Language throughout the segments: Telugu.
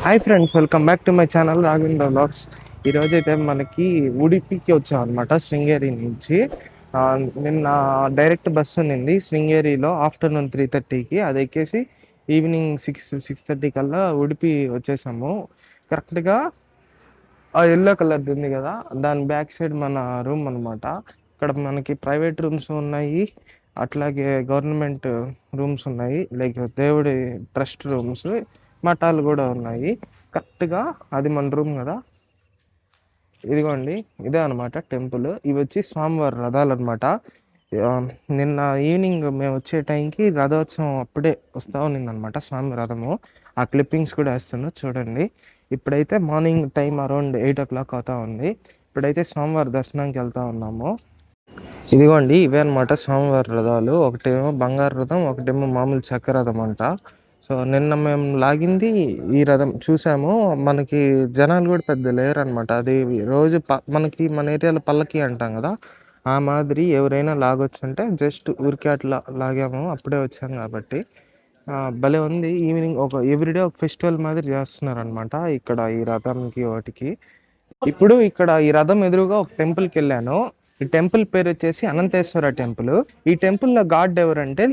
Hi friends, welcome back to my channel Raghavendra vlogs. ఈరోజు అయితే మనకి ఉడిపికి వచ్చాం అనమాట, శృంగేరి నుంచి. ఆ, నిన్న డైరెక్ట్ బస్సు ఉన్నింది శృంగేరిలో ఆఫ్టర్నూన్ 3:30కి. అది ఎక్కేసి ఈవినింగ్ 6:30 కల్లా ఉడిపి వచ్చేసాము. కరెక్ట్గా ఆ ఎల్లో కలర్ది ఉంది కదా, దాని బ్యాక్ సైడ్ మన రూమ్ అనమాట. ఇక్కడ మనకి ప్రైవేట్ రూమ్స్ ఉన్నాయి, అట్లాగే గవర్నమెంట్ రూమ్స్ ఉన్నాయి, లైక్ దేవుడి ట్రస్ట్ రూమ్స్, మఠాలు కూడా ఉన్నాయి. కరెక్ట్గా అది మన రూమ్ కదా. ఇదిగోండి, ఇదే అనమాట టెంపుల్. ఇవి వచ్చి స్వామివారి రథాలు అనమాట. నిన్న ఈవినింగ్ మేము వచ్చే టైంకి రథోత్సవం అప్పుడే వస్తూ ఉన్నింది అనమాట, స్వామి రథము. ఆ క్లిప్పింగ్స్ కూడా వేస్తాను చూడండి. ఇప్పుడైతే మార్నింగ్ టైం అరౌండ్ 8 o'clock అవుతా ఉంది. ఇప్పుడైతే స్వామివారి దర్శనానికి వెళ్తా ఉన్నాము. ఇదిగోండి, ఇవే అనమాట స్వామివారి రథాలు. ఒకటేమో బంగారు రథం, ఒకటేమో మామూలు చెక్క రథం అంట. సో నిన్న మేము లాగింది ఈ రథం చూసాము. మనకి జనాలు కూడా పెద్ద లేరు అనమాట. అది రోజు మనకి మన ఏరియాలో పల్లకి అంటాం కదా, ఆ మాదిరి ఎవరైనా లాగొచ్చు అంటే జస్ట్ ఊరికే అట్లా లాగాము, అప్పుడే వచ్చాం కాబట్టి. భలే ఉంది. ఈవినింగ్ ఒక ఎవ్రీడే ఒక ఫెస్టివల్ మాదిరి చేస్తున్నారు అనమాట ఇక్కడ ఈ రథంకి వాటికి. ఇప్పుడు ఇక్కడ ఈ రథం ఎదురుగా ఒక టెంపుల్కి వెళ్ళాను. ఈ టెంపుల్ పేరు వచ్చేసి అనంతేశ్వర టెంపుల్. ఈ టెంపుల్లో గాడ్ ఎవరంటే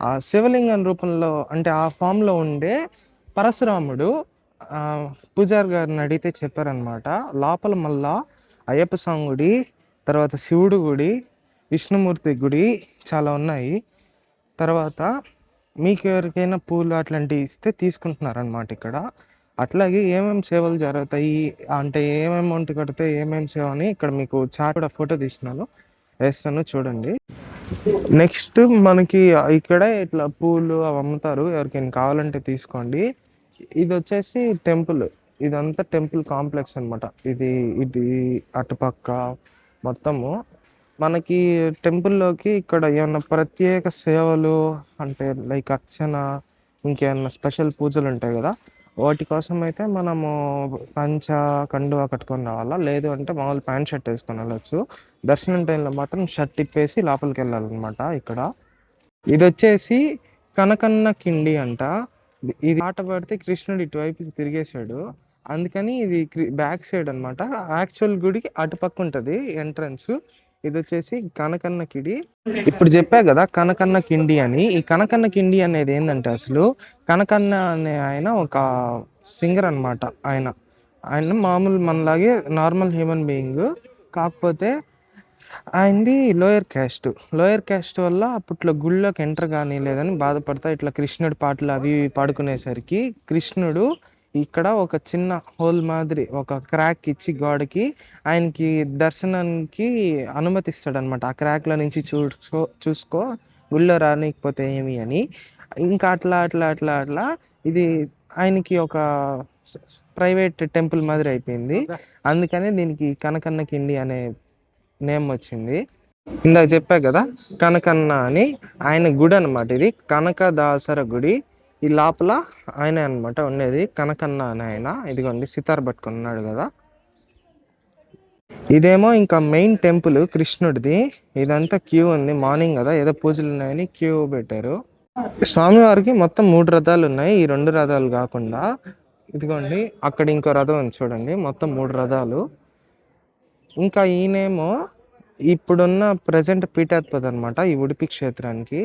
ఆ శివలింగం రూపంలో, అంటే ఆ ఫామ్ లో ఉండే పరశురాముడు. ఆ పూజారి గారిని అడిగితే చెప్పారనమాట, లోపల మళ్ళా అయ్యప్ప స్వామి గుడి, తర్వాత శివుడు గుడి, విష్ణుమూర్తి గుడి చాలా ఉన్నాయి. తర్వాత మీకు ఎవరికైనా పూలు అట్లాంటివి ఇస్తే తీసుకుంటున్నారనమాట ఇక్కడ. అట్లాగే ఏమేమి సేవలు జరుగుతాయి, అంటే ఏమేమి అమౌంట్ కడితే ఏమేమి సేవ అని ఇక్కడ మీకు చాట్ కూడా ఫోటో తీసినాను, వేస్తాను చూడండి. నెక్స్ట్ మనకి ఇక్కడ ఇట్లా పూలు అవి అమ్ముతారు, ఎవరికైనా కావాలంటే తీసుకోండి. ఇది వచ్చేసి టెంపుల్, ఇదంతా టెంపుల్ కాంప్లెక్స్ అనమాట. ఇది ఇది అటుపక్క మొత్తము మనకి టెంపుల్లోకి ఇక్కడ ఏమన్నా ప్రత్యేక సేవలు, అంటే లైక్ అర్చన, ఇంకేమన్నా స్పెషల్ పూజలు ఉంటాయి కదా, వాటి కోసం అయితే మనము పంచ కండువా కట్టుకొని రావాలా, లేదు అంటే మామూలు ప్యాంట్ షర్ట్ వేసుకొని వెళ్ళచ్చు. దర్శనం టైంలో మాత్రం షర్ట్ ఇప్పేసి లోపలికి వెళ్ళాలన్నమాట. ఇక్కడ ఇది వచ్చేసి కనకన్న కిండి అంట. ఇది ఆట పడితే కృష్ణుడు ఇటువైపుకి తిరిగేశాడు, అందుకని ఇది బ్యాక్ సైడ్ అనమాట. యాక్చువల్ గుడికి అటుపక్క ఉంటుంది ఎంట్రన్స్. ఇది వచ్చేసి కనకన్న కిడి. ఇప్పుడు చెప్పా కదా కనకన్న కిండి అని. ఈ కనకన్న కిండి అనేది ఏంటంటే, అసలు కనకన్న అనే ఆయన ఒక సింగర్ అనమాట. ఆయన ఆయన మామూలు మనలాగే నార్మల్ హ్యూమన్ బీయింగ్, కాకపోతే ఆయనది లోయర్ క్యాస్ట్ వల్ల అప్పట్లో గుళ్ళోకి ఎంటర్ కానీ లేదని బాధపడతా ఇట్లా కృష్ణుడి పాటలు అవి పాడుకునేసరికి కృష్ణుడు ఇక్కడ ఒక చిన్న హోల్ మాదిరి ఒక క్రాక్ ఇచ్చి గోడకి ఆయనకి దర్శనానికి అనుమతిస్తాడనమాట. ఆ క్రాక్ల నుంచి చూసుకో గుళ్ళో రానికపోతే ఏమి అని. ఇంకా అట్లా అట్లా అట్లా అట్లా ఇది ఆయనకి ఒక ప్రైవేట్ టెంపుల్ మాదిరి అయిపోయింది. అందుకనే దీనికి కనకన్న కిండి అనే నేమ్ వచ్చింది. ఇందాక చెప్పా కదా కనకన్న అని, ఆయన గుడి అనమాట. ఇది కనకదాసర గుడి. ఈ లోపల ఆయన అనమాట ఉండేది, కనకన్న అని ఆయన. ఇదిగోండి సితార్ పట్టుకున్నాడు కదా. ఇదేమో ఇంకా మెయిన్ టెంపుల్ కృష్ణుడిది. ఇదంతా క్యూ ఉంది, మార్నింగ్ కదా ఏదో పూజలు ఉన్నాయని క్యూ పెట్టారు. స్వామివారికి మొత్తం 3 రథాలు ఉన్నాయి, ఈ 2 రథాలు కాకుండా. ఇదిగోండి అక్కడ ఇంకో రథం ఉంది చూడండి, మొత్తం 3 రథాలు. ఇంకా ఈయనేమో ఇప్పుడున్న ప్రజెంట్ పీఠాధిపతి అనమాట ఈ ఉడిపి క్షేత్రానికి.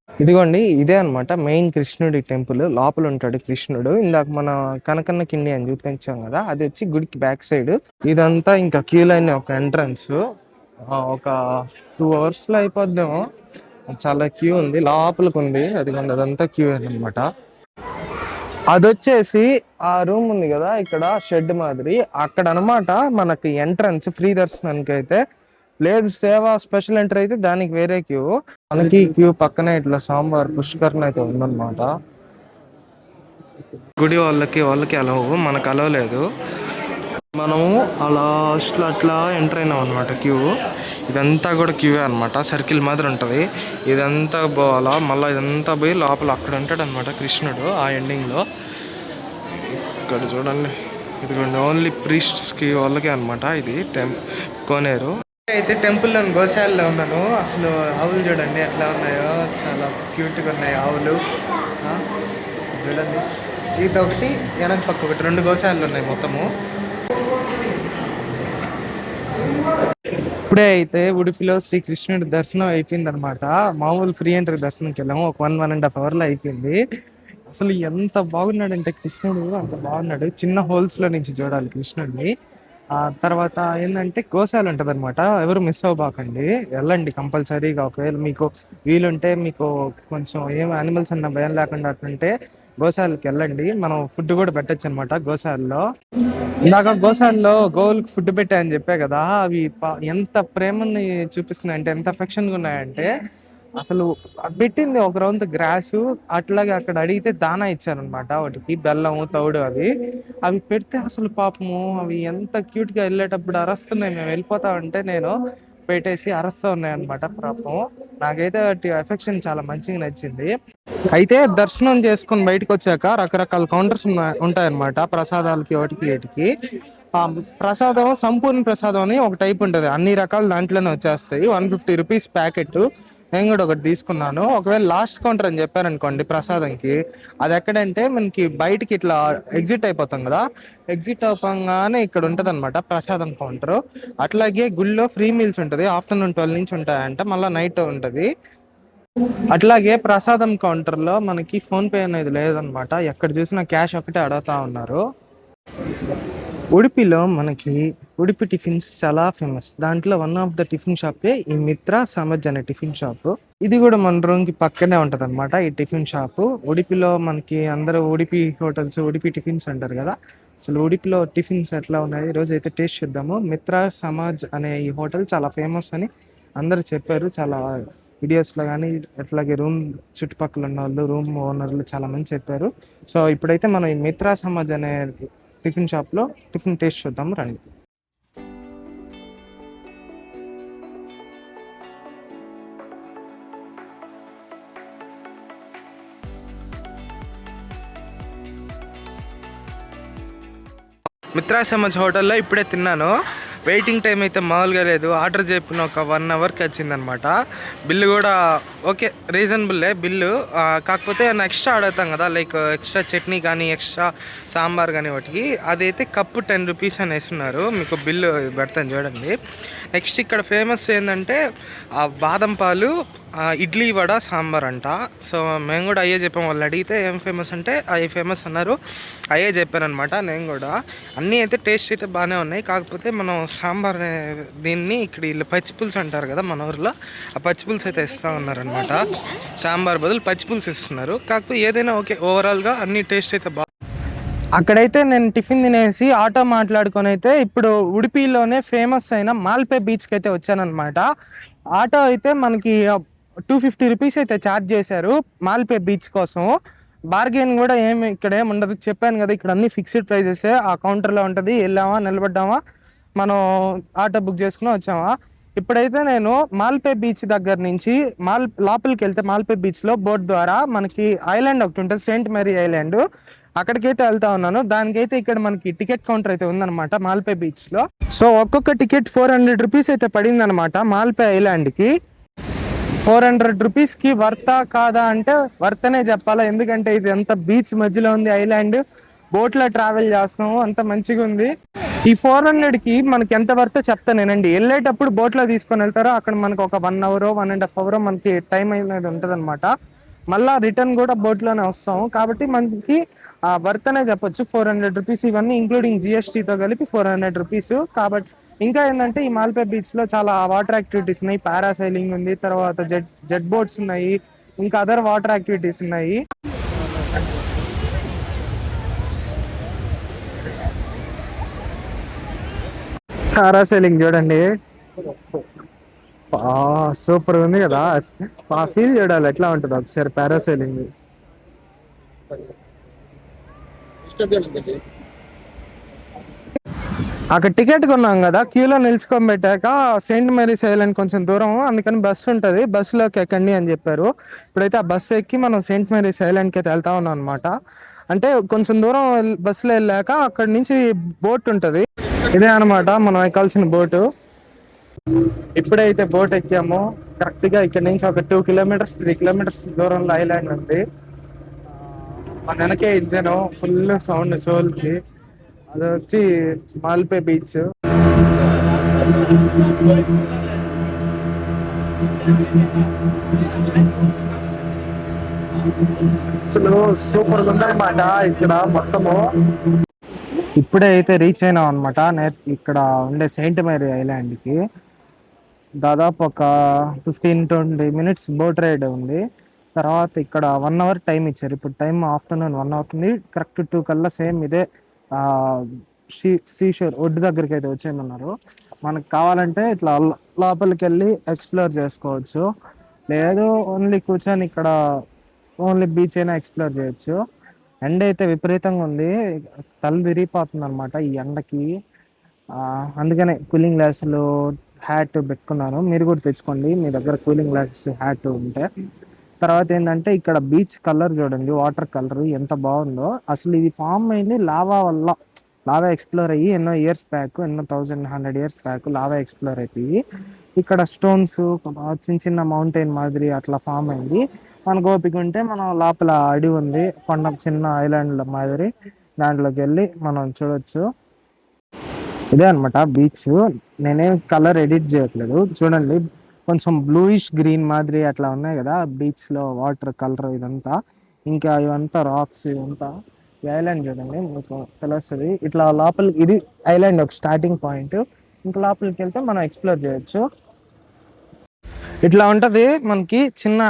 ఇదిగోండి ఇదే అనమాట మెయిన్ కృష్ణుడి టెంపుల్. లోపల ఉంటాడు కృష్ణుడు. ఇందాక మన కనకన్న కిండి అని చూపించాం కదా, అది వచ్చి గుడికి బ్యాక్ సైడ్. ఇదంతా ఇంకా క్యూ లైన్ ఒక ఎంట్రన్స్. ఒక 2 hours లో అయిపోద్దేమో, చాలా క్యూ ఉంది, లోపలికి ఉంది. అదిగోండి అదంతా క్యూ అనమాట. అది వచ్చేసి ఆ రూమ్ ఉంది కదా ఇక్కడ షెడ్ మాదిరి, అక్కడ అనమాట మనకి ఎంట్రన్స్ ఫ్రీ దర్శనానికి అయితే. లేదు సేవ స్పెషల్ ఎంట్రీ అయితే దానికి వేరే క్యూ. మనకి క్యూ పక్కనే ఇట్లా సాంబార్ పుష్కరణ అయితే ఉందన్నమాట. గుడి వాళ్ళకి అలవ్, మనకు అలవ్ లేదు. మనము అలా అట్లా ఎంటర్ అయినాం అనమాట క్యూ. ఇదంతా కూడా క్యూ అనమాట, సర్కిల్ మాదిరి ఉంటుంది. ఇదంతా పోవాలా, మళ్ళీ ఇదంతా పోయి లోపల అక్కడ ఉంటాడు అనమాట కృష్ణుడు ఆ ఎండింగ్లో. ఇక్కడ చూడండి, ఇదిగోండి ఓన్లీ ప్రీస్ట్స్కి వాళ్ళకే అనమాట ఇది కోనేరు. అయితే టెంపుల్లో గోశాలలో ఉన్నాను. అసలు ఆవులు చూడండి ఎట్లా ఉన్నాయో, చాలా క్యూట్గా ఉన్నాయి ఆవులు. చూడండి ఇది ఒకటి, వెనక పక్క ఒకటి, 2 గోశాలలు ఉన్నాయి మొత్తము. ఇప్పుడే అయితే ఉడిపిలో శ్రీకృష్ణుడి దర్శనం అయిపోయింది అనమాట. మామూలు ఫ్రీ ఎంట్రీ దర్శనంకి వెళ్ళాము, ఒక 1.5 అవర్లో అయిపోయింది. అసలు ఎంత బాగున్నాడంటే కృష్ణుడు, అంత బాగున్నాడు. చిన్న హోల్స్ లో నుంచి చూడాలి కృష్ణుడిని. ఆ తర్వాత ఏంటంటే గోశాల ఉంటది అనమాట, ఎవరు మిస్ అవ్వబాకండి, వెళ్ళండి కంపల్సరీగా. ఒకవేళ మీకు వీలుంటే, మీకు కొంచెం ఏం యానిమల్స్ అన్న భయం లేకుండా అట్లుంటే గోశాలకి వెళ్ళండి. మనం ఫుడ్ కూడా పెట్టచ్చు అనమాట గోశాలలో. ఇందాక గోశాలలో గోవులకు ఫుడ్ పెట్టా అని చెప్పా కదా, అవి ఎంత ప్రేమని చూపిస్తున్నాయి అంటే, ఎంత అఫెక్షన్ గా ఉన్నాయంటే, అసలు అది పెట్టింది ఒక రౌండ్ గ్రాస్, అట్లాగే అక్కడ అడిగితే దానా ఇచ్చారనమాట వాటికి, బెల్లము తౌడు అవి. అవి పెడితే అసలు పాపము అవి ఎంత క్యూట్ గా వెళ్ళేటప్పుడు అరస్తున్నాయి. మేము వెళ్ళిపోతా ఉంటే నేను పెట్టేసి అరస్తా ఉన్నాయి అనమాట పాపం. నాకైతే వాటి ఎఫెక్షన్ చాలా మంచిగా నచ్చింది. అయితే దర్శనం చేసుకొని బయటకు వచ్చాక రకరకాల కౌంటర్స్ ఉంటాయన్నమాట, ప్రసాదాలకి వాటికి వీటికి. ఆ ప్రసాదం సంపూర్ణ ప్రసాదం అని ఒక టైప్ ఉంటుంది, అన్ని రకాలు దాంట్లోనే వచ్చేస్తాయి. 150 రూపీస్ ప్యాకెట్. నేను కూడా ఒకటి తీసుకున్నాను. ఒకవేళ లాస్ట్ కౌంటర్ అని చెప్పారనుకోండి ప్రసాదంకి, అది ఎక్కడంటే మనకి బయటికి ఇట్లా ఎగ్జిట్ అయిపోతాం కదా, ఎగ్జిట్ అవ్వగానే ఇక్కడ ఉంటది అనమాట ప్రసాదం కౌంటర్. అట్లాగే గుళ్ళో ఫ్రీ మీల్స్ ఉంటుంది, ఆఫ్టర్నూన్ 12 నుంచి ఉంటాయంట, మళ్ళీ నైట్ ఉంటది. అట్లాగే ప్రసాదం కౌంటర్ లో మనకి ఫోన్ పే అనేది లేదనమాట, ఎక్కడ చూసినా క్యాష్ ఒకటే అడుగుతా ఉన్నారు. ఉడిపిలో మనకి ఉడిపి టిఫిన్స్ చాలా ఫేమస్. దాంట్లో వన్ ఆఫ్ ద టిఫిన్ షాపే ఈ మిత్ర సమజ్ అనే టిఫిన్ షాప్. ఇది కూడా మన రూమ్ కి పక్కనే ఉంటది అనమాట ఈ టిఫిన్ షాప్. ఉడిపిలో మనకి అందరూ ఉడిపి హోటల్స్, ఉడిపి టిఫిన్స్ అంటారు కదా, అసలు ఉడిపిలో టిఫిన్స్ ఎట్లా ఉన్నాయి ఈ రోజు అయితే టేస్ట్ చేద్దాము. మిత్ర సమాజ్ అనే ఈ హోటల్ చాలా ఫేమస్ అని అందరు చెప్పారు, చాలా వీడియోస్ లో కానీ, అట్లాగే రూమ్ చుట్టుపక్కల ఉన్న వాళ్ళు, రూమ్ ఓనర్లు చాలా మంది చెప్పారు. సో ఇప్పుడైతే మనం ఈ మిత్ర సమాజ్ అనే టిఫిన్ షాప్ లో టిఫిన్ టేస్ట్ చూద్దాం రండి. మిత్రా సమాజ్ హోటల్లో ఇప్పుడే తిన్నాను. వెయిటింగ్ టైం అయితే మామూలుగా లేదు. ఆర్డర్ చెప్పిన ఒక 1 అవర్కి వచ్చిందనమాట. బిల్లు కూడా ఓకే, రీజనబుల్లే బిల్లు. కాకపోతే ఎక్స్ట్రా అడుగుతాం కదా, లైక్ ఎక్స్ట్రా చట్నీ కానీ ఎక్స్ట్రా సాంబార్ కానీ వాటికి, అదైతే కప్పు 10 రూపీస్ అని వేస్తున్నారు. మీకు బిల్లు పెడతాను చూడండి. నెక్స్ట్ ఇక్కడ ఫేమస్ ఏంటంటే బాదం పాలు, ఇడ్లీ వడ, సాంబార్ అంట. సో మేము కూడా అయ్యే చెప్పాము. వాళ్ళు అడిగితే ఏం ఫేమస్ అంటే అవి ఫేమస్ అన్నారు, అయ్యే చెప్పాను అనమాట. నేను కూడా అన్నీ అయితే టేస్ట్ అయితే బాగానే ఉన్నాయి. కాకపోతే మనం సాంబార్ దీన్ని ఇక్కడ వీళ్ళు పచ్చిపులుసు అంటారు కదా మన ఊరిలో, ఆ పచ్చిపులుసు అయితే ఇస్తూ ఉన్నారనమాట. సాంబార్ బదులు పచ్చిపులుసు ఇస్తున్నారు. కాకపోతే ఏదైనా ఓకే, ఓవరాల్గా అన్ని టేస్ట్ అయితే అక్కడైతే నేను టిఫిన్ తినేసి ఆటో మాట్లాడుకొని అయితే ఇప్పుడు ఉడిపిలోనే ఫేమస్ అయిన మాల్పే బీచ్కి అయితే వచ్చానమాట. ఆటో అయితే మనకి 250 రూపీస్ అయితే ఛార్జ్ చేశారు మాల్పే బీచ్ కోసం. బార్గెన్ కూడా ఇక్కడ ఏమి ఉండదు, చెప్పాను కదా ఇక్కడ అన్ని ఫిక్స్డ్ ప్రైజెస్. ఆ కౌంటర్లో ఉంటుంది, వెళ్ళామా నిలబడ్డామా మనం ఆటో బుక్ చేసుకుని వచ్చామా. ఇప్పుడైతే నేను మాల్పే బీచ్ దగ్గర నుంచి లోపలికి వెళ్తే మాల్పే బీచ్లో బోట్ ద్వారా మనకి ఐలాండ్ ఒకటి ఉంటుంది, సెయింట్ మేరీ ఐలాండ్, అక్కడికైతే వెళ్తా ఉన్నాను. దానికైతే ఇక్కడ మనకి టికెట్ కౌంటర్ అయితే ఉందన్నమాట మాల్పే బీచ్లో. సో ఒక్కొక్క టికెట్ 400 రూపీస్ అయితే పడింది అనమాట మాల్పే ఐలాండ్కి. 400 రూపీస్కి వర్తా కాదా అంటే వర్తనే చెప్పాలా, ఎందుకంటే ఇది ఎంత బీచ్ మధ్యలో ఉంది ఐలాండ్, బోట్లో ట్రావెల్ చేస్తున్నాము, అంత మంచిగా ఉంది. ఈ 400కి మనకి ఎంత వర్తో చెప్తానేనండి. వెళ్ళేటప్పుడు బోట్లో తీసుకొని వెళ్తారో అక్కడ మనకు ఒక 1 అవర్ 1.5 అవర్ మనకి టైం అనేది ఉంటుంది అనమాట. మళ్ళీ రిటర్న్ కూడా బోట్లోనే వస్తాము, కాబట్టి మనకి వర్త్ అనే చెప్పొచ్చు 400 రూపీస్. ఇవన్నీ ఇంక్లూడింగ్ జిఎస్టీతో కలిపి 400 రూపీస్. కాబట్టి ఇంకా ఏంటంటే ఈ మాల్పే బీచ్లో చాలా వాటర్ యాక్టివిటీస్ ఉన్నాయి. పారాసైలింగ్ ఉంది, తర్వాత జెట్ బోట్స్ ఉన్నాయి, ఇంకా అదర్ వాటర్ యాక్టివిటీస్ ఉన్నాయి. పారాసైలింగ్ చూడండి, సూపర్ ఉంది కదా. ఆ ఫీల్ చూడాలి ఎట్లా ఉంటుంది ఒకసారి పారాసైలింగ్. అక్కడ టికెట్ కొన్నాం కదా, క్యూలో నిల్చుకొని పెట్టాక సెయింట్ మేరీస్ ఐలాండ్ కొంచెం దూరం, అందుకని బస్సు ఉంటుంది, బస్సులోకి ఎక్కండి అని చెప్పారు. ఇప్పుడైతే ఆ బస్సు ఎక్కి మనం సెయింట్ మేరీస్ ఐలాండ్కి అయితే వెళ్తా ఉన్నాం అనమాట. అంటే కొంచెం దూరం బస్సులో వెళ్ళాక అక్కడి నుంచి బోట్ ఉంటుంది. ఇదే అనమాట మనం ఎక్కాల్సిన బోటు. ఇప్పుడైతే బోట్ ఎక్కాము. కరెక్ట్గా ఇక్కడ నుంచి ఒక 2 కిలోమీటర్స్ 3 కిలోమీటర్స్ దూరంలో ఐలాండ్ ఉంది. మన వెనకే ఇచ్చాను ఫుల్ సౌండ్ షోల్కి. అది వచ్చి మాల్పే బీచ్. అసలు సూపర్ ఉందన్నమాట ఇక్కడ మొత్తము. ఇప్పుడే అయితే రీచ్ అయినాం అనమాట ఇక్కడ ఉండే సెయింట్ మేరీ ఐలాండ్ కి. దాదాపు ఒక 15-20 మినిట్స్ బోట్ రైడ్ ఉంది. తర్వాత ఇక్కడ 1 అవర్ టైం ఇచ్చారు. ఇప్పుడు టైం ఆఫ్టర్నూన్ 1 అవుతుంది. కరెక్ట్ 2 కల్లా సేమ్ ఇదే ఆ సీషోర్ ఒడ్డు దగ్గరికి అయితే వచ్చేయమన్నారు. మనకు కావాలంటే ఇట్లా లోపలికి వెళ్ళి ఎక్స్ప్లోర్ చేసుకోవచ్చు, లేదు ఓన్లీ కూర్చొని ఇక్కడ ఓన్లీ బీచ్ అయినా ఎక్స్ప్లోర్ చేయొచ్చు. ఎండ అయితే విపరీతంగా ఉంది, తల విరిగిపోతుంది అనమాట ఈ ఎండకి. అందుకనే కూలింగ్ గ్లాసులు, హ్యాట్ పెట్టుకున్నాను. మీరు కూడా తెచ్చుకోండి మీ దగ్గర కూలింగ్ గ్లాసెస్, హ్యాట్ ఉంటే. తర్వాత ఏంటంటే ఇక్కడ బీచ్ కలర్ చూడండి, వాటర్ కలర్ ఎంత బాగుందో. అసలు ఇది ఫామ్ అయింది లావా వల్ల. లావా ఎక్స్ప్లోర్ అయ్యి ఎన్నో ఇయర్స్ బ్యాక్, ఎన్నో 1100 years బ్యాక్ లావా ఎక్స్ప్లోర్ అయిపోయి ఇక్కడ స్టోన్స్ చిన్న చిన్న మౌంటైన్ మాదిరి అట్లా ఫామ్ అయింది. మన ఓపిక ఉంటే మనం లోపల అడవి ఉంది, కొండ చిన్న ఐలాండ్ మాదిరి, దాంట్లోకి వెళ్ళి మనం చూడొచ్చు. ఇదే అనమాట బీచ్. నేనేం కలర్ ఎడిట్ చేయట్లేదు, చూడండి కొంచెం బ్లూయిష్ గ్రీన్ మాదిరి అట్లా ఉన్నాయి కదా బీచ్ లో వాటర్ కలర్ ఇదంతా. ఇంకా ఇవంతా రాక్స్, ఇదంతా ఈ ఐలాండ్ చూడండి మీకు తెలుస్తుంది. ఇట్లా లోపలికి ఇది ఐలాండ్ ఒక స్టార్టింగ్ పాయింట్. ఇంకా లోపలికి వెళ్తే మనం ఎక్స్ప్లోర్ చేయొచ్చు. ఇట్లా ఉంటది మనకి చిన్న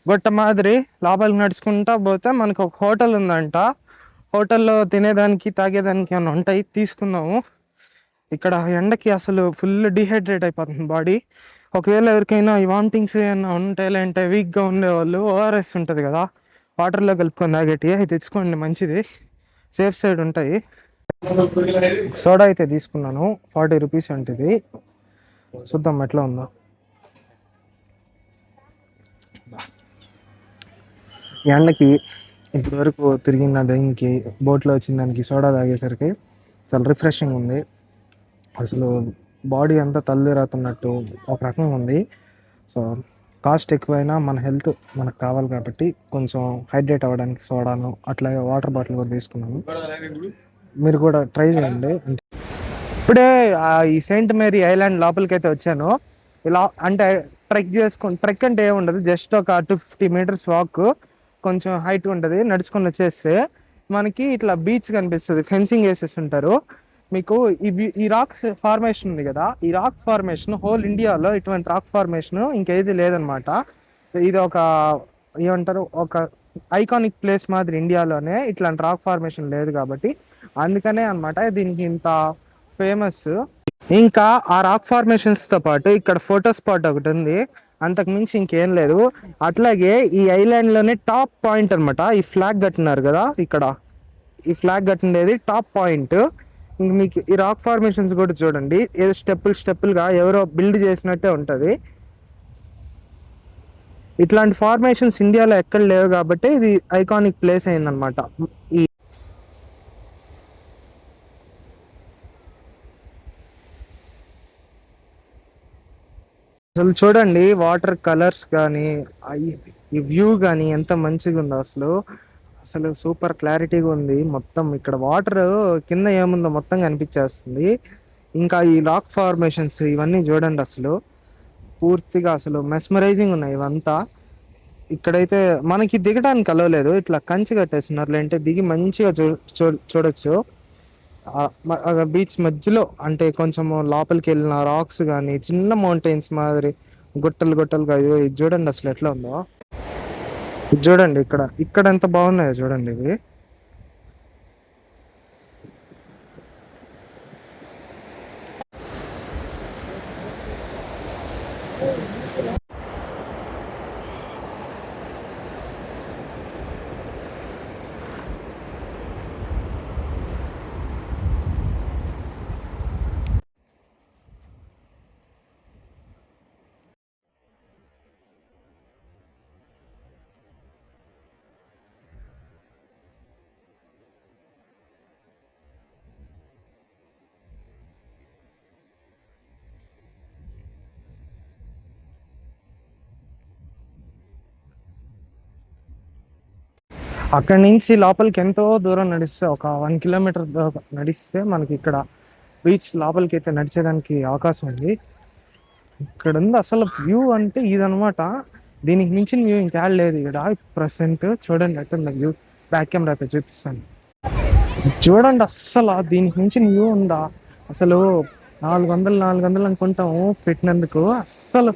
గొట్ట మాదిరి. లోపలికి నడుచుకుంటా పోతే మనకు ఒక హోటల్ ఉందంట. హోటల్లో తినేదానికి తాగేదానికి ఏమైనా ఉంటాయి, తీసుకుందాము. ఇక్కడ ఎండకి అసలు ఫుల్ డిహైడ్రేట్ అయిపోతుంది బాడీ. ఒకవేళ ఎవరికైనా ఈ వామిటింగ్స్ ఏమైనా ఉంటాయి, లేదంటే వీక్గా ఉండేవాళ్ళు ఓఆర్ఎస్ ఉంటుంది కదా, వాటర్లో కలుపుకొని తాగేటి అవి తెచ్చుకోండి, మంచిది, సేఫ్ సైడ్ ఉంటాయి. సోడా అయితే తీసుకున్నాను, 40 రూపీస్ ఉంటుంది. చూద్దాం ఎట్లా ఉందో. ఎండకి ఇప్పటి వరకు తిరిగిన దానికి, బోట్లో వచ్చిన దానికి సోడా తాగేసరికి చాలా రిఫ్రెషింగ్ ఉంది. అసలు బాడీ అంతా తల్లిరాతున్నట్టు ఒక రకంగా ఉంది. సో కాస్ట్ ఎక్కువైనా మన హెల్త్ మనకు కావాలి కాబట్టి కొంచెం హైడ్రేట్ అవ్వడానికి సోడాను అట్లాగే వాటర్ బాటిల్ కూడా తీసుకున్నాను. మీరు కూడా ట్రై చేయండి. ఇప్పుడే ఈ సెయింట్ మేరీ ఐలాండ్ లోపలికి అయితే వచ్చాను. ఇలా అంటే ట్రెక్ అంటే ఏముండదు, జస్ట్ ఒక 250 meters వాక్, కొంచెం హైట్ ఉంటుంది. నడుచుకొని వచ్చేస్తే మనకి ఇట్లా బీచ్ కనిపిస్తుంది, ఫెన్సింగ్ వేసేసి ఉంటారు. మీకు ఈ రాక్ ఫార్మేషన్ ఉంది కదా, ఈ రాక్ ఫార్మేషన్ హోల్ ఇండియాలో ఇటువంటి రాక్ ఫార్మేషన్ ఇంకేది లేదనమాట. ఇది ఒక ఏమంటారు, ఒక ఐకానిక్ ప్లేస్ మాదిరి ఇండియాలోనే ఇట్లాంటి రాక్ ఫార్మేషన్ లేదు కాబట్టి, అందుకనే అనమాట దీనికి ఇంత ఫేమస్. ఇంకా ఆ రాక్ ఫార్మేషన్స్ తో పాటు ఇక్కడ ఫోటో స్పాట్ ఒకటి ఉంది, అంతకు మించి ఇంకేం లేదు. అట్లాగే ఈ ఐలాండ్ లోనే టాప్ పాయింట్ అనమాట, ఈ ఫ్లాగ్ కట్టినారు కదా ఇక్కడ, ఈ ఫ్లాగ్ కట్టినది టాప్ పాయింట్. ఇంక మీకు ఈ రాక్ ఫార్మేషన్స్ కూడా చూడండి, ఏదో స్టెప్పులుగా ఎవరో బిల్డ్ చేసినట్టే ఉంటది. ఇట్లాంటి ఫార్మేషన్స్ ఇండియాలో ఎక్కడ లేవు కాబట్టి ఇది ఐకానిక్ ప్లేస్ అయిందనమాట. ఈ అసలు చూడండి వాటర్ కలర్స్ కానీ, ఈ వ్యూ కానీ ఎంత మంచిగా ఉందో అసలు. అసలు సూపర్ క్లారిటీగా ఉంది మొత్తం. ఇక్కడ వాటర్ కింద ఏముందో మొత్తం కనిపించేస్తుంది. ఇంకా ఈ రాక్ ఫార్మేషన్స్ ఇవన్నీ చూడండి, అసలు పూర్తిగా అసలు మెస్మరైజింగ్ ఉన్నాయి ఇవంతా. ఇక్కడైతే మనకి దిగడానికి అలవలేదు, ఇట్లా కంచి కట్టేస్తున్నారు, లేదంటే దిగి మంచిగా చూడొచ్చు. బీచ్ మధ్యలో అంటే కొంచెం లోపలికి వెళ్ళిన రాక్స్ కానీ, చిన్న మౌంటైన్స్ మాదిరి గుట్టలు గుట్టలుగా ఇది చూడండి అసలు ఎట్లా ఉందో. ఇది చూడండి ఇక్కడ ఇక్కడ ఎంత బాగున్నాయో చూడండి ఇవి. అక్కడి నుంచి లోపలికి ఎంతో దూరం నడిస్తే ఒక 1 కిలోమీటర్ నడిస్తే మనకి ఇక్కడ బీచ్ లోపలికి అయితే నడిచేదానికి అవకాశం ఉంది. ఇక్కడ ఉంది అసలు వ్యూ అంటే ఇదనమాట. దీనికి మించిన వ్యూ ఇంకా లేదు ఇక్కడ. ప్రెసెంట్ చూడండి ఎట్టుంది వ్యూ. బ్యాక్ కెమెరాతో చూపిస్తాను చూడండి. అస్సలు దీనికి మించిన వ్యూ ఉందా అసలు? 400 అనుకుంటాము పెట్టినందుకు. అస్సలు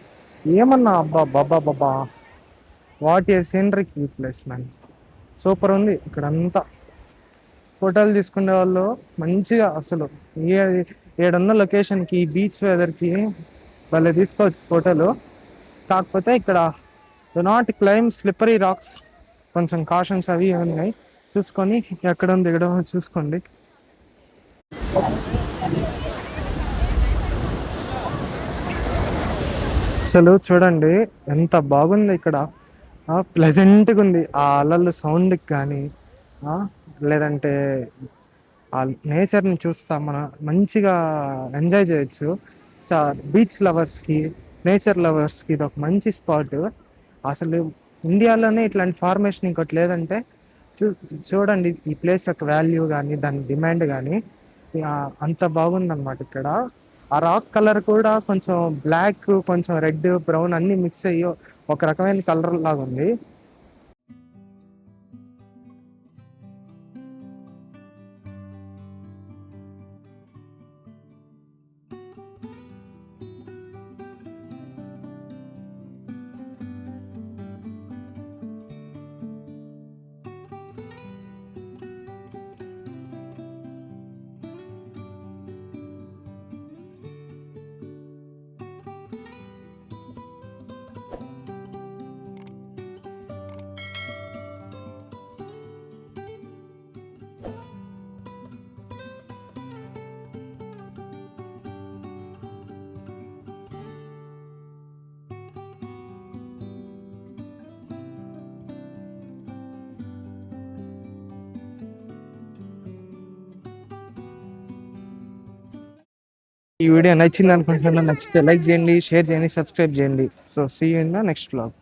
ఏమన్నా అబ్బా బాబా బాబా, what a scenery place man. Super ఉంది ఇక్కడ అంతా. ఫోటోలు తీసుకునే వాళ్ళు మంచిగా అసలు ఏడున్న లొకేషన్కి బీచ్ వెదర్కి భలే తీసుకోవచ్చు ఫోటోలు. కాకపోతే ఇక్కడ do not climb slippery rocks, కొంచెం కాషన్స్ అవి ఉన్నాయి. చూసుకొని ఎక్కడ దిగడం చూసుకోండి. అసలు చూడండి ఎంత బాగుంది ఇక్కడ. ప్లెజెంట్గా ఉంది. ఆ అలలు సౌండ్కి కానీ లేదంటే ఆ నేచర్ని చూస్తా మనం మంచిగా ఎంజాయ్ చేయొచ్చు. బీచ్ లవర్స్కి, నేచర్ లవర్స్కి ఇది ఒక మంచి స్పాట్. అసలు ఇండియాలోనే ఇట్లాంటి ఫార్మేషన్ ఇంకోటి లేదంటే చూడండి ఈ ప్లేస్ యొక్క వాల్యూ కానీ దాని డిమాండ్ కానీ అంత బాగుందన్నమాట ఇక్కడ. ఆ రాక్ కలర్ కూడా కొంచెం బ్లాక్, కొంచెం రెడ్, బ్రౌన్ అన్ని మిక్స్ అయ్యి ఒక రకమైన కలర్ లాగా ఉంది. ఈ వీడియో నచ్చింది అనుకుంటున్నాను. నచ్చితే లైక్ చేయండి, షేర్ చేయండి, సబ్స్క్రైబ్ చేయండి. So see you in the next blog.